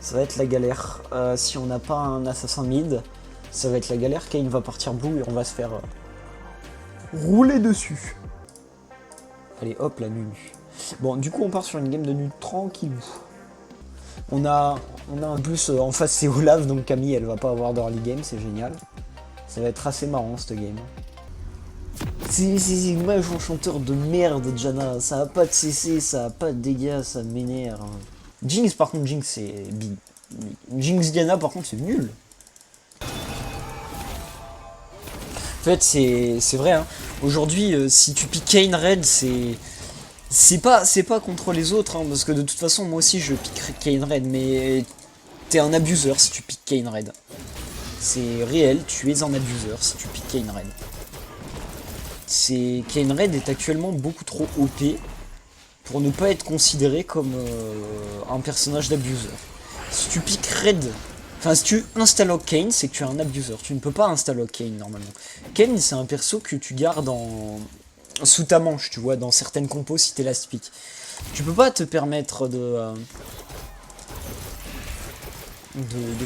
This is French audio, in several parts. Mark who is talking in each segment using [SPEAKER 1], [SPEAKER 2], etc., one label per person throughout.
[SPEAKER 1] Ça va être la galère. Si on n'a pas un assassin mid, ça va être la galère. Kayn va partir blue et on va se faire rouler dessus. Allez, hop, la Nunu. Bon, du coup, on part sur une game de Nunu tranquillou. On a en plus en face c'est Olaf, donc Camille elle va pas avoir d'early game, c'est génial. Ça va être assez marrant cette game. C'est moi je chanteur de merde, Janna, ça a pas de CC, ça a pas de dégâts, ça m'énerve. Jinx par contre, Jinx c'est big. Jinx Diana par contre c'est nul. En fait c'est vrai, hein. Aujourd'hui si tu piques Kayn Red c'est pas contre les autres, hein, parce que de toute façon moi aussi je piquerai Kayn Red, mais t'es un abuseur si tu piques Kayn Red. C'est réel, tu es un abuseur si tu piques Kayn Red. Kayn Red est actuellement beaucoup trop OP pour ne pas être considéré comme un personnage d'abuseur. Si tu piques Red, enfin si tu installock Kayn, c'est que tu es un abuseur. Tu ne peux pas installock Kayn normalement. Kayn c'est un perso que tu gardes sous ta manche, tu vois, dans certaines compos si t'es last pick. Tu peux pas te permettre de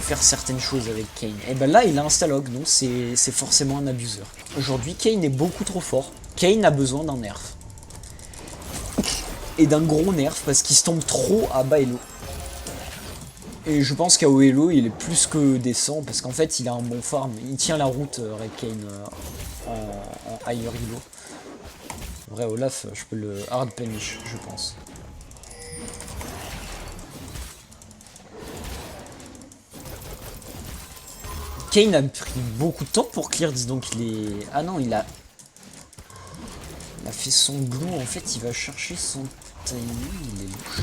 [SPEAKER 1] faire certaines choses avec Kayn. Et ben là il a un Stalog, donc c'est forcément un abuseur. Aujourd'hui Kayn est beaucoup trop fort. Kayn a besoin d'un nerf. Et d'un gros nerf parce qu'il se tombe trop à bas elo. Et je pense qu'à haut elo il est plus que décent parce qu'en fait il a un bon farm. Il tient la route Red Kayn en higher elo. En vrai Olaf je peux le hard punish je pense. Kayn a pris beaucoup de temps pour clear, dis donc il est... Ah non, il a fait son glue, en fait il va chercher son timing, il est louche.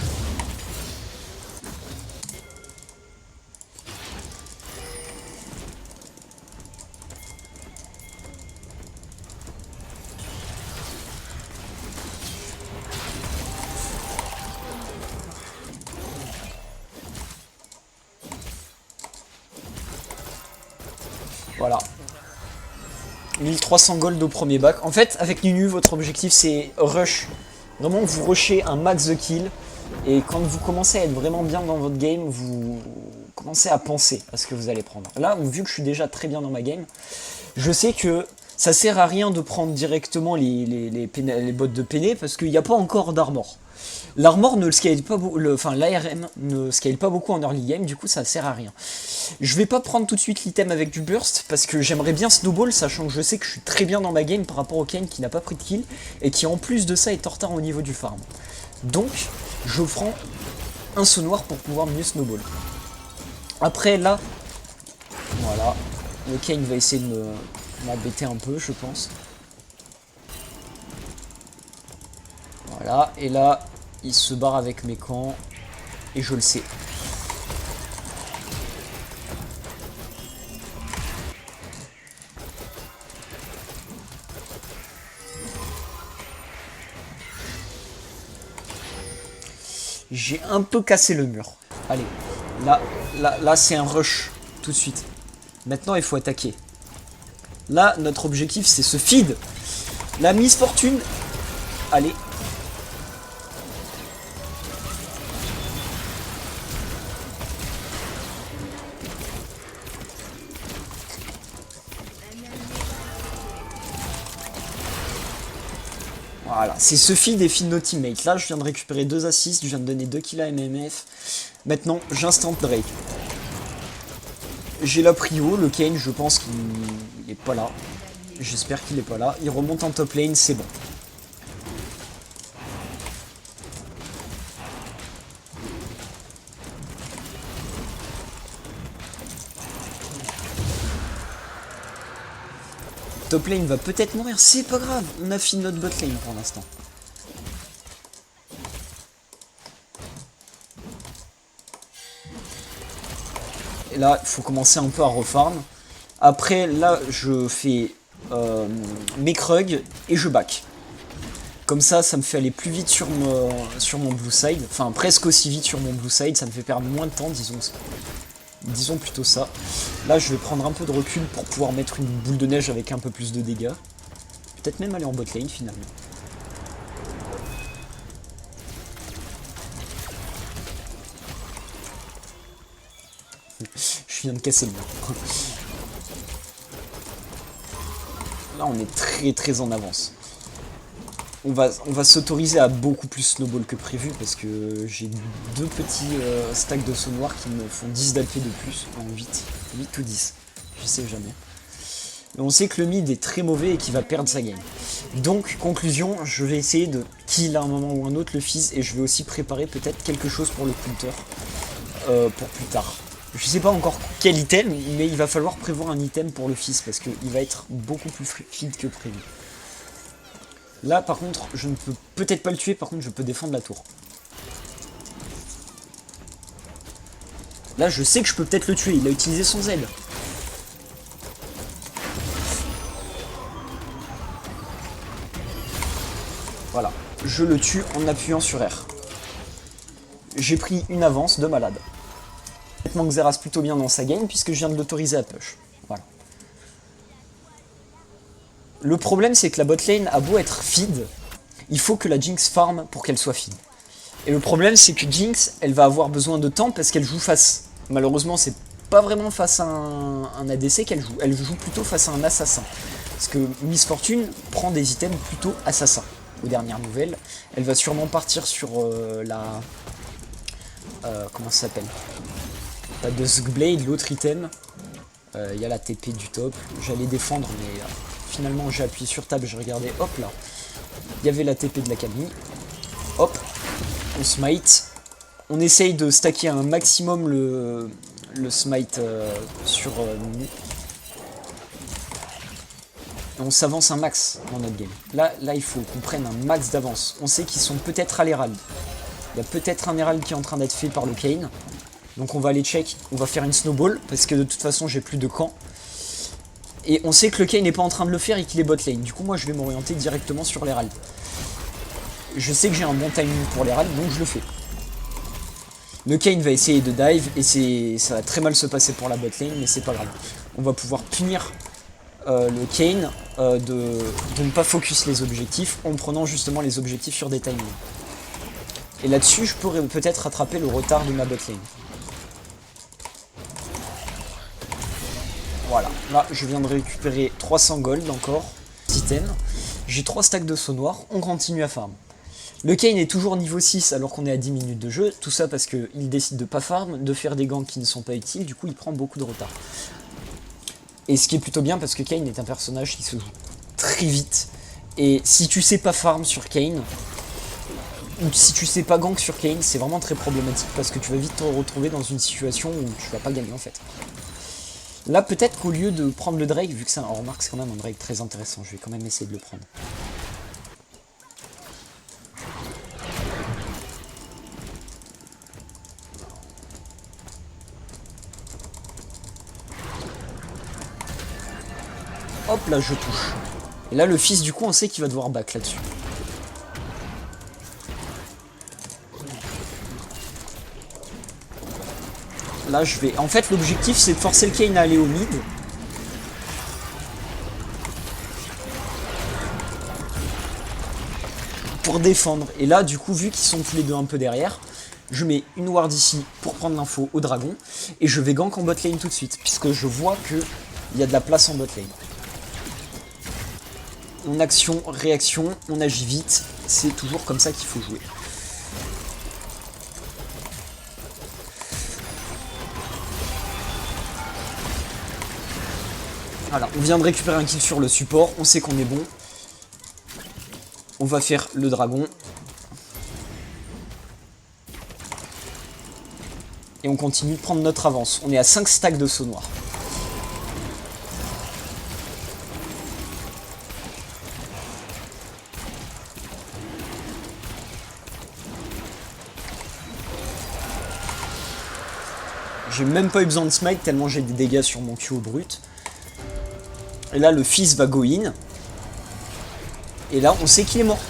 [SPEAKER 1] Voilà. 1300 gold au premier bac. En fait, avec Nunu, votre objectif c'est rush. Vraiment, vous rushez un max de kill. Et quand vous commencez à être vraiment bien dans votre game, vous commencez à penser à ce que vous allez prendre. Là, vu que je suis déjà très bien dans ma game, je sais que ça sert à rien de prendre directement les bots de peiné parce qu'il n'y a pas encore d'armor. L'armor ne le scale pas beaucoup, enfin l'ARM ne scale pas beaucoup en early game, du coup ça sert à rien. Je vais pas prendre tout de suite l'item avec du burst parce que j'aimerais bien snowball, sachant que je sais que je suis très bien dans ma game par rapport au Kayn qui n'a pas pris de kill et qui en plus de ça est en retard au niveau du farm. Donc je prends un saut noir pour pouvoir mieux snowball. Après là, voilà, le Kayn va essayer de m'embêter un peu je pense. Voilà, et là il se barre avec mes camps et je le sais. J'ai un peu cassé le mur. Allez, là c'est un rush tout de suite. Maintenant il faut attaquer. Là notre objectif c'est ce feed. La Miss Fortune. Allez. Voilà, c'est ce feed et feed nos teammates. Là, je viens de récupérer 2 assists, je viens de donner 2 kills à MMF. Maintenant, j'instant Drake. J'ai la prio, le Kayn, je pense qu'il est pas là. J'espère qu'il est pas là. Il remonte en top lane, c'est bon. Top lane va peut-être mourir, c'est pas grave, on a fini notre bot lane pour l'instant. Et là, il faut commencer un peu à refarm. Après, là, je fais mes krugs et je back. Comme ça me fait aller plus vite sur mon blue side. Enfin, presque aussi vite sur mon blue side, ça me fait perdre moins de temps, disons plutôt ça. Là, je vais prendre un peu de recul pour pouvoir mettre une boule de neige avec un peu plus de dégâts. Peut-être même aller en bot lane finalement. je viens de casser le mur. Là, on est très très en avance. On va s'autoriser à beaucoup plus snowball que prévu parce que j'ai 2 petits stacks de saut noir qui me font 10 d'AP de plus en 8 ou 10, je sais jamais. Mais on sait que le mid est très mauvais et qu'il va perdre sa game. Donc, conclusion, je vais essayer de kill à un moment ou un autre le fizz et je vais aussi préparer peut-être quelque chose pour le counter pour plus tard. Je sais pas encore quel item, mais il va falloir prévoir un item pour le fizz parce qu'il va être beaucoup plus fluide que prévu. Là, par contre, je ne peux peut-être pas le tuer, par contre, je peux défendre la tour. Là, je sais que je peux peut-être le tuer, il a utilisé son Z. Voilà, je le tue en appuyant sur R. J'ai pris une avance de malade. Honnêtement, Xerath plutôt bien dans sa game, puisque je viens de l'autoriser à push. Voilà. Le problème, c'est que la botlane a beau être feed, il faut que la Jinx farm pour qu'elle soit feed. Et le problème, c'est que Jinx, elle va avoir besoin de temps parce qu'elle joue face. Malheureusement, c'est pas vraiment face à un ADC qu'elle joue. Elle joue plutôt face à un assassin. Parce que Miss Fortune prend des items plutôt assassins. Aux dernières nouvelles, elle va sûrement partir sur la... comment ça s'appelle? La Duskblade, l'autre item. Il y a la TP du top. J'allais défendre, mais... finalement, j'ai appuyé sur tab, j'ai regardé, hop là. Il y avait la TP de l'Académie. Hop, on smite. On essaye de stacker un maximum le smite sur Mimi. Et on s'avance un max dans notre game. Là, il faut qu'on prenne un max d'avance. On sait qu'ils sont peut-être à l'Herald. Il y a peut-être un Herald qui est en train d'être fait par le Kayn. Donc on va aller check, on va faire une snowball, parce que de toute façon, j'ai plus de camp. Et on sait que le Kayn n'est pas en train de le faire et qu'il est bot lane. Du coup, moi, je vais m'orienter directement sur l'Herald. Je sais que j'ai un bon timing pour l'Herald, donc je le fais. Le Kayn va essayer de dive, et ça va très mal se passer pour la bot lane, mais c'est pas grave. On va pouvoir punir le Kayn de ne pas focus les objectifs, en prenant justement les objectifs sur des timings. Et là-dessus, je pourrais peut-être rattraper le retard de ma bot lane. Voilà, là je viens de récupérer 300 gold encore, item. J'ai 3 stacks de saut noir, on continue à farm. Le Kayn est toujours niveau 6 alors qu'on est à 10 minutes de jeu, tout ça parce qu'il décide de pas farm, de faire des ganks qui ne sont pas utiles, du coup il prend beaucoup de retard. Et ce qui est plutôt bien parce que Kayn est un personnage qui se joue très vite, et si tu sais pas farm sur Kayn, ou si tu sais pas gank sur Kayn, c'est vraiment très problématique parce que tu vas vite te retrouver dans une situation où tu vas pas gagner en fait. Là, peut-être qu'au lieu de prendre le Drake, vu que c'est un... remarque, c'est quand même un Drake très intéressant, je vais quand même essayer de le prendre. Hop, là, je touche. Et là, le fils, du coup, on sait qu'il va devoir back là-dessus. Là, je vais... En fait, l'objectif, c'est de forcer le Kayn à aller au mid. Pour défendre. Et là, du coup, vu qu'ils sont tous les deux un peu derrière, je mets une ward ici pour prendre l'info au dragon. Et je vais gank en bot lane tout de suite, puisque je vois qu'il y a de la place en bot lane. On action, réaction, on agit vite. C'est toujours comme ça qu'il faut jouer. Voilà, on vient de récupérer un kill sur le support, on sait qu'on est bon. On va faire le dragon. Et on continue de prendre notre avance. On est à 5 stacks de saut noir. J'ai même pas eu besoin de smite tellement j'ai des dégâts sur mon Q au brut. Et là, le fils va go in. Et là, on sait qu'il est mort.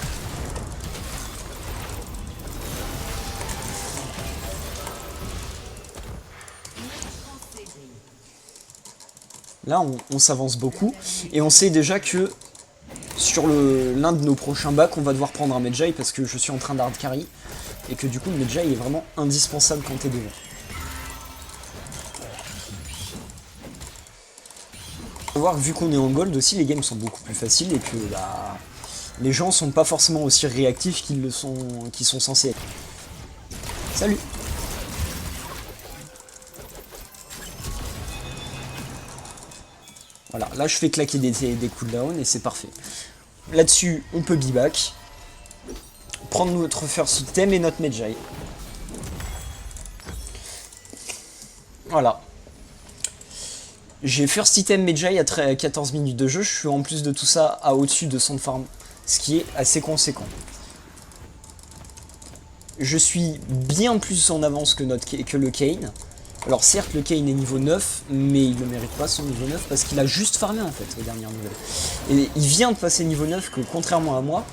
[SPEAKER 1] Là, on s'avance beaucoup. Et on sait déjà que sur l'un de nos prochains bacs, on va devoir prendre un Medjay parce que je suis en train d'hard carry. Et que du coup, le Medjay est vraiment indispensable quand t'es devant. Faut voir que vu qu'on est en gold aussi, les games sont beaucoup plus faciles et que bah, les gens sont pas forcément aussi réactifs qu'ils sont censés être. Salut. Voilà, là je fais claquer des cooldowns et c'est parfait. Là-dessus, on peut be-back, prendre notre first item et notre Medjay. Voilà. J'ai first item Medjay à 14 minutes de jeu, je suis en plus de tout ça à au-dessus de 100 de farm, ce qui est assez conséquent. Je suis bien plus en avance que le Kayn. Alors certes le Kayn est niveau 9, mais il ne mérite pas son niveau 9 parce qu'il a juste farmé en fait aux dernières nouvelles. Et il vient de passer niveau 9 que contrairement à moi,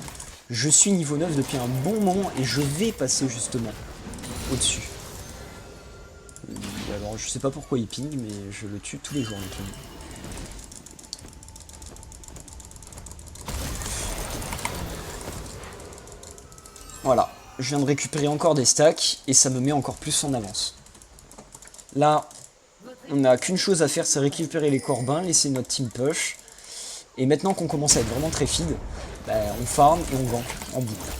[SPEAKER 1] je suis niveau 9 depuis un bon moment et je vais passer justement au-dessus. Alors je sais pas pourquoi il ping, mais je le tue tous les jours le ping. Voilà, je viens de récupérer encore des stacks et ça me met encore plus en avance. Là, on n'a qu'une chose à faire, c'est récupérer les corbins, laisser notre team push. Et maintenant qu'on commence à être vraiment très feed, bah, on farm et on gank en boucle.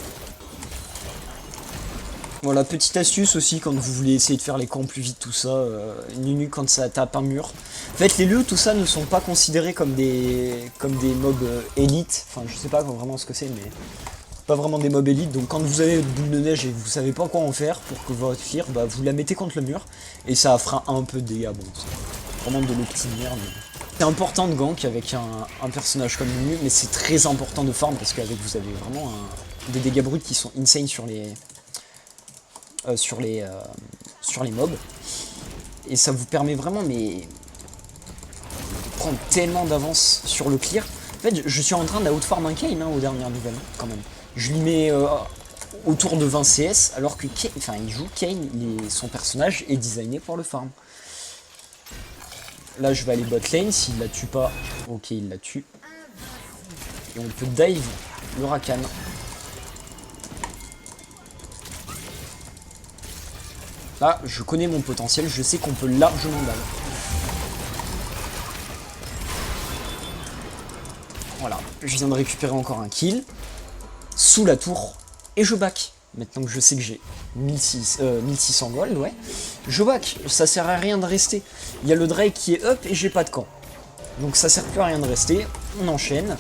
[SPEAKER 1] Voilà, petite astuce aussi quand vous voulez essayer de faire les camps plus vite, tout ça, Nunu quand ça tape un mur. En fait, les lieux, tout ça ne sont pas considérés comme des mobs élites. Enfin, je sais pas vraiment ce que c'est, mais pas vraiment des mobs élites. Donc quand vous avez une boule de neige et que vous savez pas quoi en faire pour que votre fire, bah, vous la mettez contre le mur et ça fera un peu de dégâts. Bon, c'est vraiment de l'optimière, mais c'est important de gank avec un personnage comme Nunu, mais c'est très important de farm parce qu'avec vous avez vraiment des dégâts bruts qui sont insane sur les mobs, et ça vous permet vraiment de prendre tellement d'avance sur le clear. En fait, je suis en train d'outfarm un Kayn aux dernières nouvelles quand même. Je lui mets autour de 20 CS alors que il joue Kayn, son personnage est designé pour le farm. Là je vais aller bot lane, s'il la tue pas, ok il la tue. Et on peut dive le Rakan. Là, je connais mon potentiel, je sais qu'on peut largement dalle. Voilà, je viens de récupérer encore un kill, sous la tour, et je back. Maintenant que je sais que j'ai 1600 gold, ouais, je back, ça sert à rien de rester. Il y a le Drake qui est up et j'ai pas de camp. Donc ça sert plus à rien de rester, on enchaîne.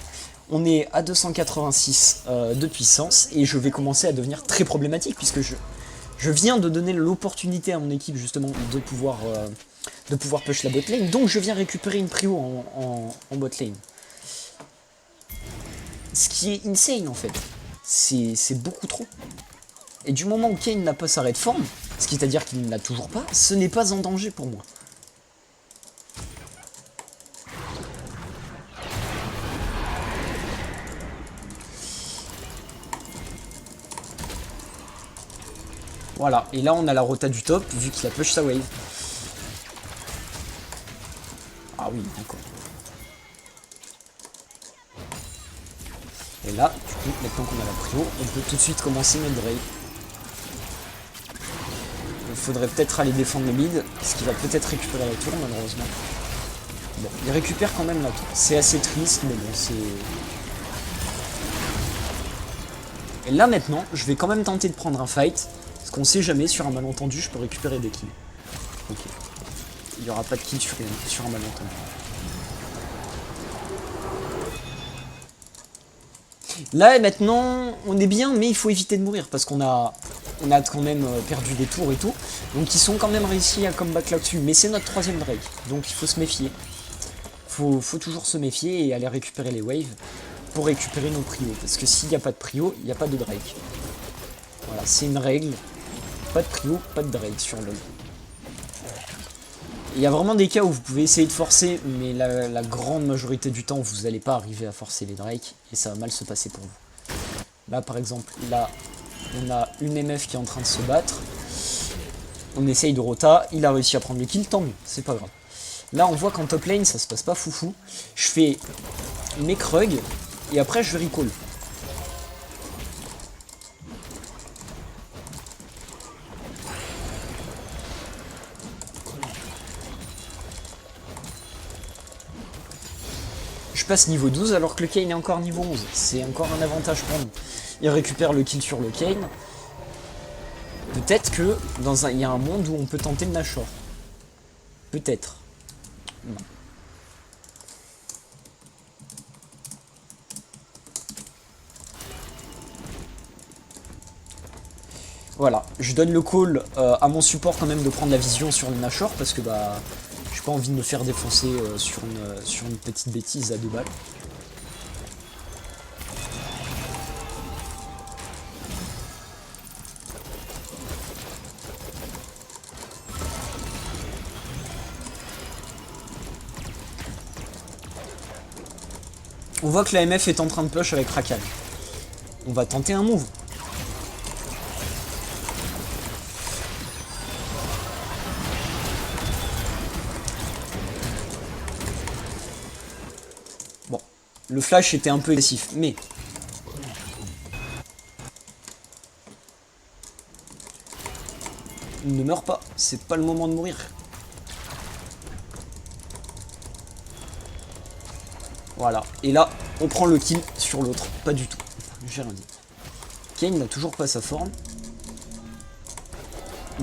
[SPEAKER 1] On est à 286 de puissance, et je vais commencer à devenir très problématique, puisque je viens de donner l'opportunité à mon équipe justement de pouvoir push la bot lane, donc je viens récupérer une prio en bot lane. Ce qui est insane en fait, c'est beaucoup trop. Et du moment où Kayn n'a pas sa red form, ce qui est à dire qu'il ne l'a toujours pas, ce n'est pas en danger pour moi. Voilà, et là on a la rota du top, vu qu'il a push sa wave. Ah oui, d'accord. Et là, du coup, maintenant qu'on a la prio, on peut tout de suite commencer notre Drake. Il faudrait peut-être aller défendre le mid, ce qui va peut-être récupérer la tour, malheureusement. Bon, il récupère quand même la tour. C'est assez triste, mais bon, c'est... Et là, maintenant, je vais quand même tenter de prendre un fight. Parce qu'on sait jamais, sur un malentendu, je peux récupérer des kills. Ok. Il n'y aura pas de kills sur un malentendu. Là, et maintenant, on est bien, mais il faut éviter de mourir. Parce qu'on a quand même perdu des tours et tout. Donc ils sont quand même réussi à comeback là-dessus. Mais c'est notre troisième Drake. Donc il faut se méfier. Faut toujours se méfier et aller récupérer les waves pour récupérer nos prios. Parce que s'il n'y a pas de prio, il n'y a pas de Drake. Voilà, c'est une règle. Pas de prio, pas de Drake sur LoL. Il y a vraiment des cas où vous pouvez essayer de forcer, mais la grande majorité du temps, vous n'allez pas arriver à forcer les Drake, et ça va mal se passer pour vous. Là, par exemple, là, on a une MF qui est en train de se battre. On essaye de rota, il a réussi à prendre le kill, tant mieux, c'est pas grave. Là, on voit qu'en top lane, ça se passe pas foufou. Je fais mes Krug, et après, je recall. Je passe niveau 12 alors que le Kayn est encore niveau 11. C'est encore un avantage pour nous. Il récupère le kill sur le Kayn. Peut-être que il y a un monde où on peut tenter le Nashor. Peut-être. Non. Voilà, je donne le call à mon support quand même de prendre la vision sur le Nashor parce que bah j'ai pas envie de me faire défoncer sur une petite bêtise à 2 balles. On voit que la MF est en train de push avec Rakan. On va tenter un move. Bon, le flash était un peu excessif, mais... Ne meurs pas, c'est pas le moment de mourir. Voilà, et là, on prend le kill sur l'autre. Pas du tout, j'ai rien dit. Kayn n'a toujours pas sa forme.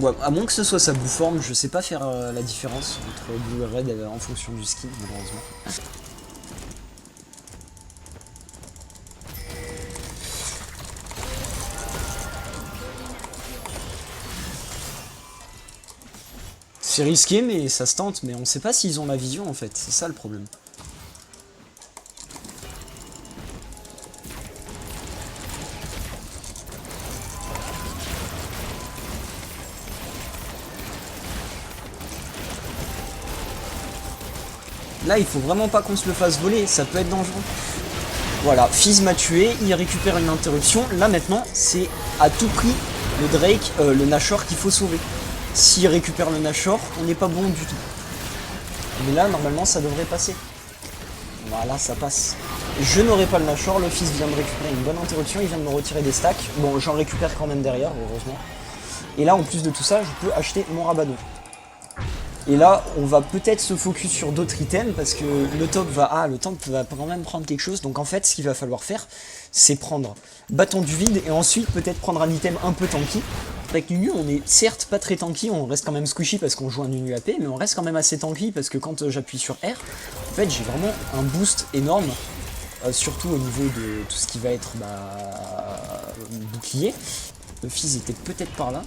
[SPEAKER 1] Ouais, à moins que ce soit sa blue forme, je sais pas faire la différence entre blue et red en fonction du skin, malheureusement. C'est risqué, mais ça se tente, mais on sait pas s'ils ont la vision en fait, c'est ça le problème. Là, il faut vraiment pas qu'on se le fasse voler, ça peut être dangereux. Voilà, Fizz m'a tué, il récupère une interruption. Là, maintenant, c'est à tout prix le Drake, le Nashor qu'il faut sauver. S'il récupère le Nashor, on n'est pas bon du tout. Mais là, normalement, ça devrait passer. Voilà, ça passe. Je n'aurai pas le Nashor, le Fizz vient de récupérer une bonne interruption, il vient de me retirer des stacks. Bon, j'en récupère quand même derrière, heureusement. Et là, en plus de tout ça, je peux acheter mon Rabado. Et là, on va peut-être se focus sur d'autres items parce que le top va quand même prendre quelque chose. Donc en fait, ce qu'il va falloir faire, c'est prendre bâton du vide et ensuite peut-être prendre un item un peu tanky. Avec Nunu, on est certes pas très tanky, on reste quand même squishy parce qu'on joue un Nunu AP, mais on reste quand même assez tanky parce que quand j'appuie sur R, en fait, j'ai vraiment un boost énorme, surtout au niveau de tout ce qui va être bouclier. Le Fizz était peut-être par là.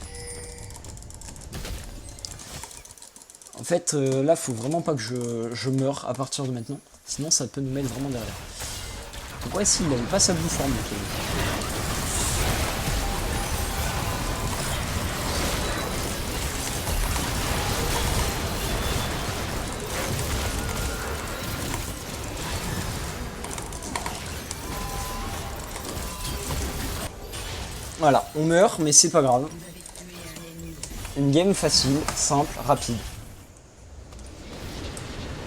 [SPEAKER 1] En fait, là, faut vraiment pas que je meure à partir de maintenant. Sinon, ça peut nous mettre vraiment derrière. Donc ouais, s'il n'avait pas sa blue forme, ok. Voilà, on meurt, mais c'est pas grave. Une game facile, simple, rapide.